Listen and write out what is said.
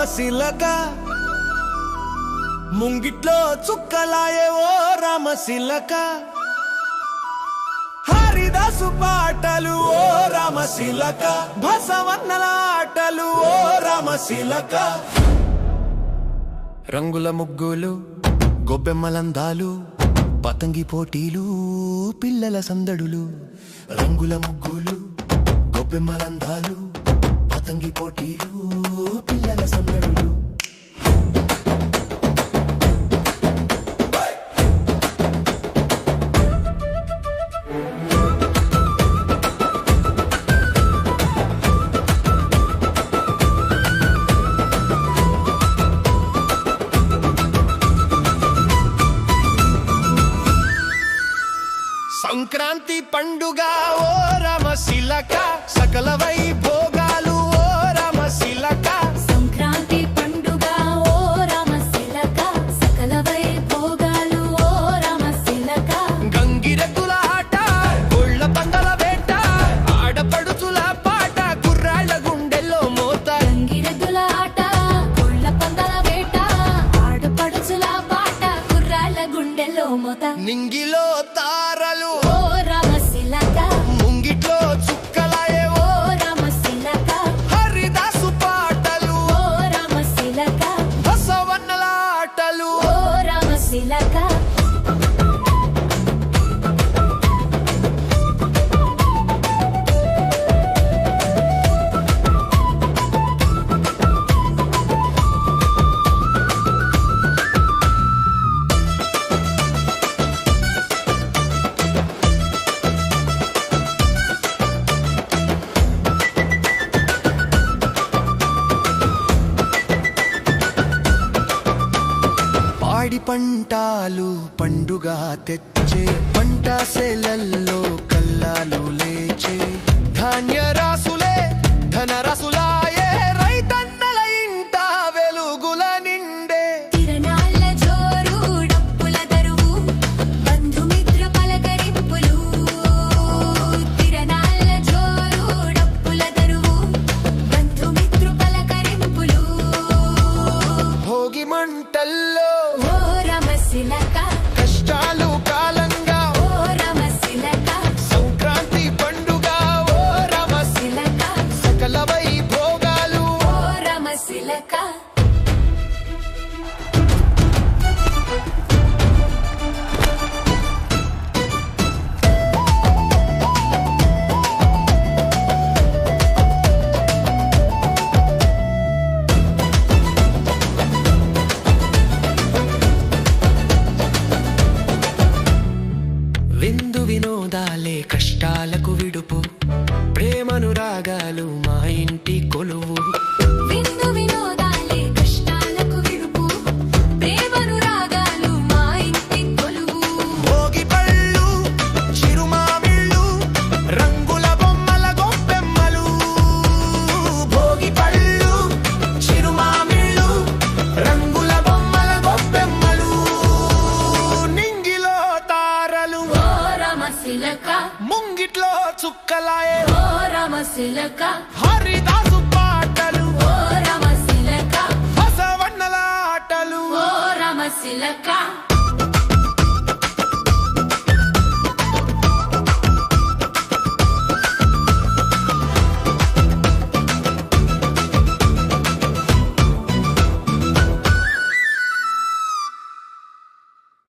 రామశిలక ముంగిట్లో చుక్కలాయే ఓ రామశిలక హరిదాసు పాటలు ఓ రామశిలక బసవన్నల ఆటలు ఓ రామశిలక రంగుల ముగ్గులు గొబ్బెమ్మలందాలు పతంగి పోటీలు పిల్లల సందడులు రంగుల ముగ్గులు గొబ్బెమ్మలందాలు పతంగి పోటీలు పిల్లల సందడులు సంక్రాంతి పండుగ ఓ రామశిలక సకల వైభోగాలు ఓ రామశిలక సంక్రాంతి పండుగ ఓ రామశిలక సకల వైభోగాలు ఓ రామశిలక గంగిరెద్దుల ఆట కోళ్ళ పందల వేట ఆడపడుచుల పాట కుర్రాళ్ళ గుండెల్లో మోత గంగిరెద్దుల ఆట కోళ్ళ పందల వేట ఆడపడుచుల పాట కుర్రాళ్ళ గుండెల్లో మోత నింగిలో తారలు ఓ రామశిలక ముంగిట్లో చుక్కలాయే ఓ రామశిలక హరిదాసు పాటలు ఓ రామశిలక బసవన్నల ఆటలు ఓ రామశిలక పాడి పంటాలు పండుగ తెచ్చే పంట సేలల్లో కల్లాలు లేచే ధాన్య రాసులే ధన రసులాయే రైతన్నల ఇంట వెలుగుల నిండే తిరణాల జోరు డప్పుల దరువు బంధుమిత్ర పలకరింపులు తిరణాల జోరు డప్పుల దరువు బంధుమిత్ర పలకరింపులు భోగి మంటల్లో ఓ రామశిలక కష్టాలు కాలంగా ఓ రామశిలక సంక్రాంతి పండుగ ఓ శిలక సకల వైభోగాలు ఓ రామశిలక విందు వినోదాలే కష్టాలకు విడుపు ప్రేమను రాగాలు మా ఇంటి కొలువు విందు వినోదాలే కష్టాలకు విడుపు ప్రేమను రాగాలు మా ఇంటి కొలువు భోగి పళ్ళు చిరుమామిళ్ళు రంగుల బొమ్మల గొప్పెమ్మలు భోగి పళ్ళు చిరుమామిళ్ళు రంగుల బొమ్మల గొప్పెమ్మలు నింగిలో తారలు ఓ రామశిలక ముంగిట్లో చుక్కలాయే ఓ రామశిలక హరిదాసు పాటలు ఓ రామశిలక బసవన్నల ఆటలు ఓ రామశిలక